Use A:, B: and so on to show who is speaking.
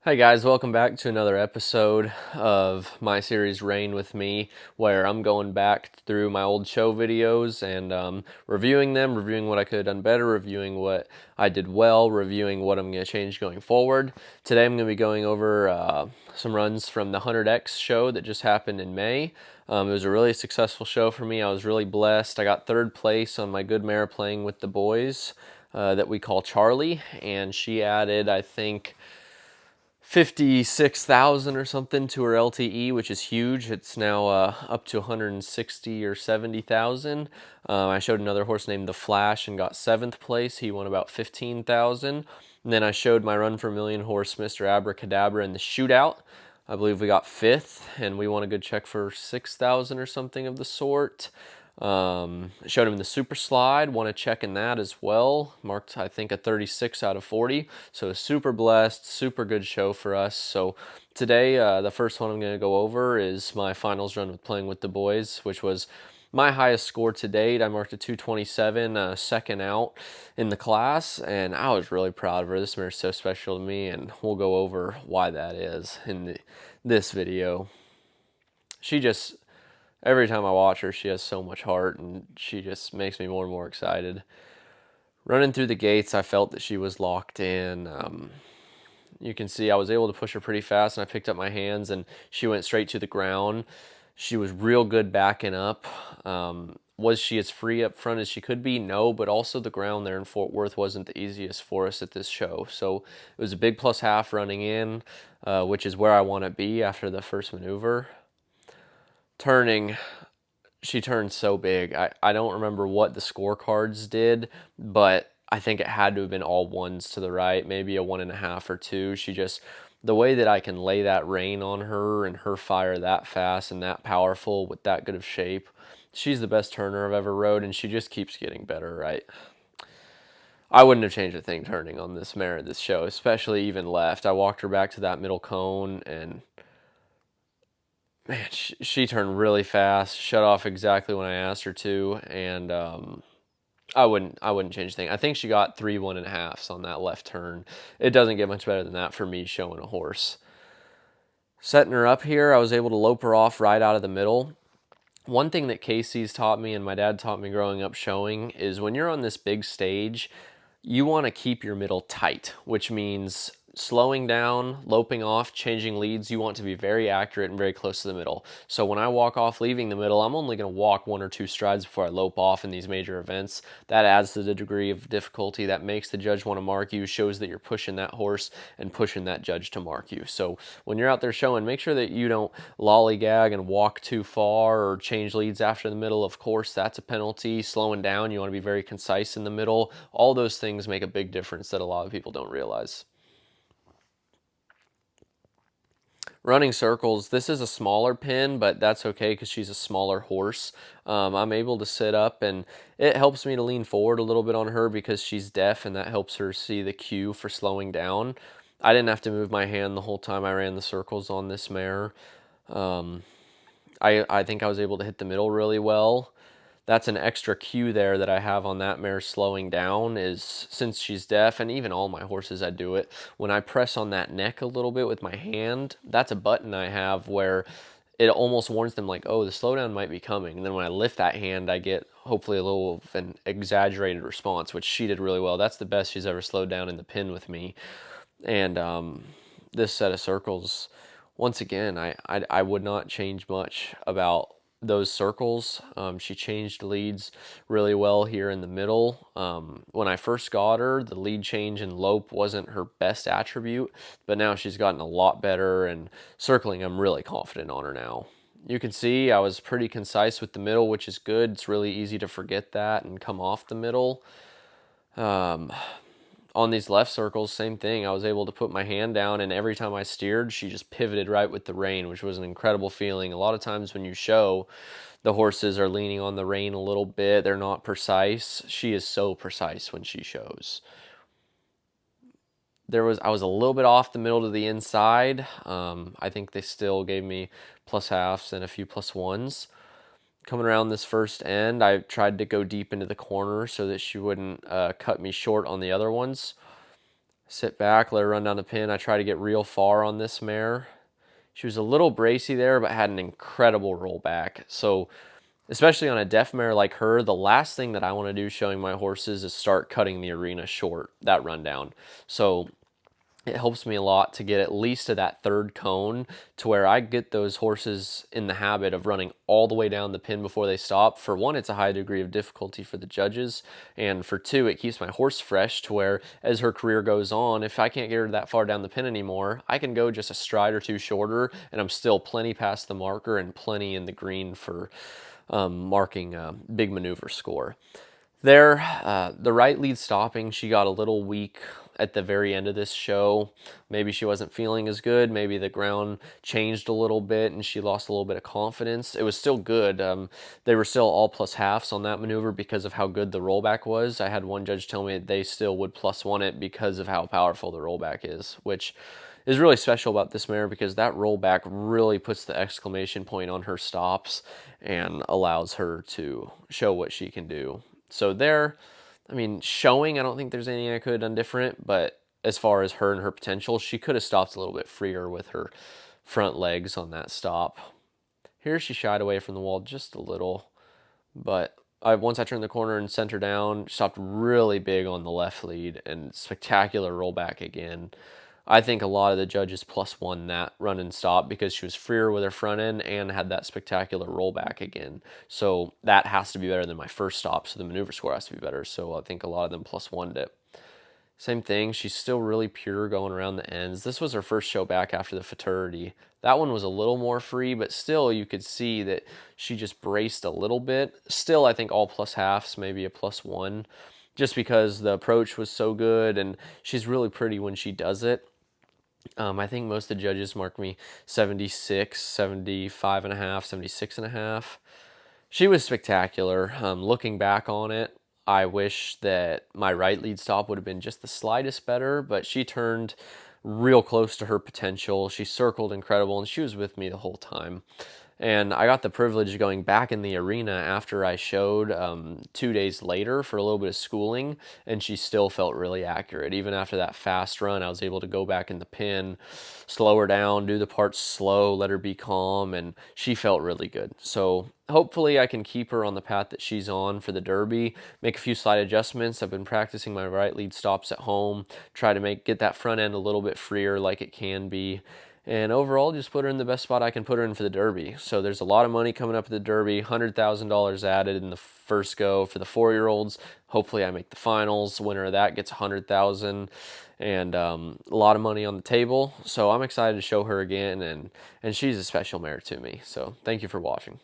A: Hi guys, welcome back to another episode of my series Reign with Me, where I'm going back through my old show videos and reviewing them, reviewing what I could have done better, reviewing what I did well, reviewing what I'm going to change going forward. Today I'm going to be going over some runs from the 100X show that just happened in May. It was a really successful show for me. I was really blessed. I got third place on my good mare playing with the boys that we call Charlie, and she added, I think, 56,000 or something to her LTE, which is huge. It's now up to 160 or 70,000. I showed another horse named The Flash and got seventh place. He won about 15,000. And then I showed my Run for a Million horse, Mr. Abracadabra, in the shootout. I believe we got fifth, and we won a good check for 6,000 or something of the sort. Showed him in the super slide, won a check in that as well, marked I think a 36 out of 40, so super blessed, super good show for us. So today the first one I'm going to go over is my finals run with Playing with the Boys, which was my highest score to date. I marked a 227, second out in the class, and I was really proud of her. This mare is so special to me, and we'll go over why that is in this video. She just, every time I watch her, she has so much heart, and she just makes me more and more excited. Running through the gates, I felt that she was locked in. You can see I was able to push her pretty fast, and I picked up my hands, and she went straight to the ground. She was real good backing up. Was she as free up front as she could be? No, but also the ground there in Fort Worth wasn't the easiest for us at this show. So it was a big plus half running in, which is where I want to be after the first maneuver. Turning, she turned so big. I don't remember what the scorecards did, but I think it had to have been all ones to the right, maybe a 1.5 or 2. She just, the way that I can lay that rein on her and her fire that fast and that powerful with that good of shape, she's the best turner I've ever rode, and she just keeps getting better, right? I wouldn't have changed a thing turning on this mare at this show, especially even left. I walked her back to that middle cone, and man, she turned really fast, shut off exactly when I asked her to, and I wouldn't change a thing. I think she got 3 1.5s on that left turn. It doesn't get much better than that for me showing a horse. Setting her up here, I was able to lope her off right out of the middle. One thing that Casey's taught me and my dad taught me growing up showing is when you're on this big stage, you want to keep your middle tight, which means slowing down, loping off, changing leads. You want to be very accurate and very close to the middle. So when I walk off leaving the middle, I'm only going to walk 1 or 2 strides before I lope off in these major events. That adds to the degree of difficulty. That makes the judge want to mark you, shows that you're pushing that horse and pushing that judge to mark you. So when you're out there showing, make sure that you don't lollygag and walk too far or change leads after the middle. Of course, that's a penalty. Slowing down, you want to be very concise in the middle. All those things make a big difference that a lot of people don't realize. Running circles, this is a smaller pin, but that's okay because she's a smaller horse. I'm able to sit up, and it helps me to lean forward a little bit on her because she's deaf, and that helps her see the cue for slowing down. I didn't have to move my hand the whole time I ran the circles on this mare. I think I was able to hit the middle really well. That's an extra cue there that I have on that mare slowing down, is since she's deaf, and even all my horses I do it, when I press on that neck a little bit with my hand, that's a button I have where it almost warns them like, oh, the slowdown might be coming. And then when I lift that hand, I get hopefully a little of an exaggerated response, which she did really well. That's the best she's ever slowed down in the pin with me. And this set of circles, once again, I would not change much about those circles. She changed leads really well here in the middle. When I first got her, the lead change and lope wasn't her best attribute, but now she's gotten a lot better, and circling, I'm really confident on her now. You can see I was pretty concise with the middle, which is good. It's really easy to forget that and come off the middle. On these left circles, same thing. I was able to put my hand down, and every time I steered, she just pivoted right with the rein, which was an incredible feeling. A lot of times when you show, the horses are leaning on the rein a little bit. They're not precise. She is so precise when she shows. I was a little bit off the middle to the inside. I think they still gave me plus halves and a few plus ones. Coming around this first end, I tried to go deep into the corner so that she wouldn't cut me short on the other ones. Sit back, let her run down the pin. I try to get real far on this mare. She was a little bracy there, but had an incredible rollback. So especially on a deaf mare like her, the last thing that I want to do showing my horses is start cutting the arena short, that rundown. So it helps me a lot to get at least to that third cone to where I get those horses in the habit of running all the way down the pin before they stop. For one, it's a high degree of difficulty for the judges, and for two, it keeps my horse fresh to where as her career goes on, if I can't get her that far down the pin anymore, I can go just a stride or two shorter and I'm still plenty past the marker and plenty in the green for marking a big maneuver score. There, the right lead stopping, she got a little weak at the very end of this show. Maybe she wasn't feeling as good. Maybe the ground changed a little bit and she lost a little bit of confidence. It was still good. They were still all plus halves on that maneuver because of how good the rollback was. I had one judge tell me they still would plus one it because of how powerful the rollback is, which is really special about this mare because that rollback really puts the exclamation point on her stops and allows her to show what she can do. So there, I mean, showing, I don't think there's anything I could have done different, but as far as her and her potential, she could have stopped a little bit freer with her front legs on that stop. Here she shied away from the wall just a little, but once I turned the corner and sent her down, stopped really big on the left lead and spectacular rollback again. I think a lot of the judges plus one that run and stop because she was freer with her front end and had that spectacular rollback again. So that has to be better than my first stop. So the maneuver score has to be better. So I think a lot of them plus one it. Same thing. She's still really pure going around the ends. This was her first show back after the futurity. That one was a little more free, but still you could see that she just braced a little bit. Still, I think all plus halves, maybe a plus one, just because the approach was so good and she's really pretty when she does it. I think most of the judges marked me 76, 75 and a half, 76 and a half. She was spectacular. Looking back on it, I wish that my right lead stop would have been just the slightest better, but she turned real close to her potential. She circled incredible, and she was with me the whole time. And I got the privilege of going back in the arena after I showed 2 days later for a little bit of schooling, and she still felt really accurate. Even after that fast run, I was able to go back in the pin, slow her down, do the parts slow, let her be calm, and she felt really good. So hopefully I can keep her on the path that she's on for the Derby, make a few slight adjustments. I've been practicing my right lead stops at home, try to get that front end a little bit freer like it can be, and overall just put her in the best spot I can put her in for the Derby. So there's a lot of money coming up at the Derby, $100,000 added in the first go for the 4-year-olds. Hopefully I make the finals. Winner of that gets $100,000 and a lot of money on the table. So I'm excited to show her again, and she's a special mare to me. So thank you for watching.